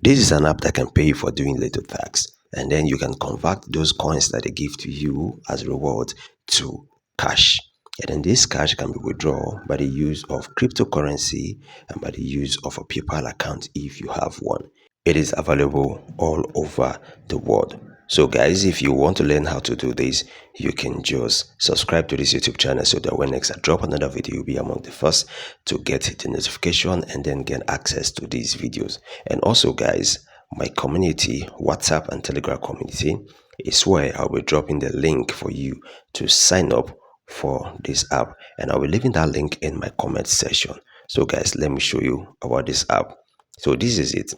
This is an app that can pay you for doing little tasks, and then you can convert those coins that they give to you as reward to cash. And then this cash can be withdrawn by the use of cryptocurrency and by the use of a PayPal account if you have one. It is available all over the world. So guys, if you want to learn how to do this, you can just subscribe to this YouTube channel so that when next I drop another video, you'll be among the first to get the notification and then get access to these videos. And also guys, my community, WhatsApp and Telegram community, is where I'll be dropping the link for you to sign up for this app, and I'll be leaving that link in my comment section. So guys, let me show you about this app. So this is it.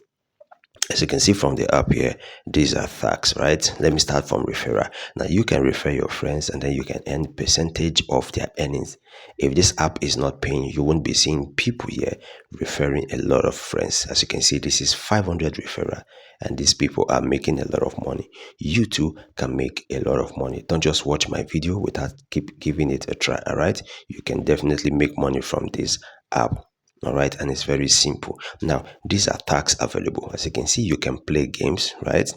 As you can see from the app here, these are facts, right? Let me start from referral. Now you can refer your friends and then you can earn percentage of their earnings. If this app is not paying, you won't be seeing people here referring a lot of friends. As you can see, this is 500 referral and these people are making a lot of money. You too can make a lot of money. Don't just watch my video without keep giving it a try. All right, you can definitely make money from this app. All right, and it's very simple. Now these are tax available. As you can see, you can play games, right?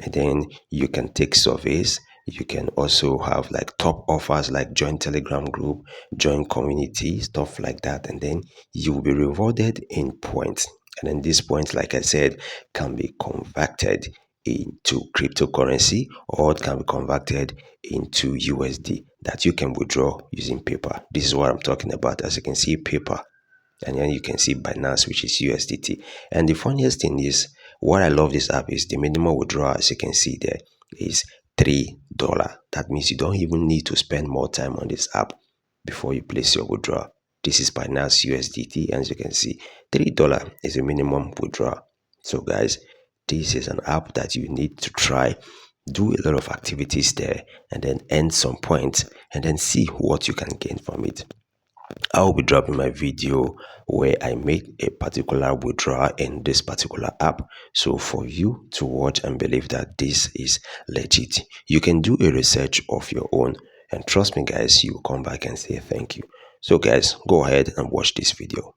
And then you can take surveys. You can also have like top offers like join Telegram group, join community, stuff like that, and then you will be rewarded in points. And then these points, like I said, can be converted into cryptocurrency or it can be converted into USD that you can withdraw using paper. This is what I'm talking about. As you can see, paper. And then you can see Binance, which is USDT. And the funniest thing is, what I love this app is the minimum withdrawal, as you can see there, is $3. That means you don't even need to spend more time on this app before you place your withdrawal. This is Binance USDT, and as you can see, $3 is the minimum withdrawal. So guys, this is an app that you need to try. Do a lot of activities there and then earn some points and then see what you can gain from it. I will be dropping my video where I make a particular withdrawal in this particular app. So for you to watch and believe that this is legit, you can do a research of your own. And trust me guys, you will come back and say thank you. So guys, go ahead and watch this video.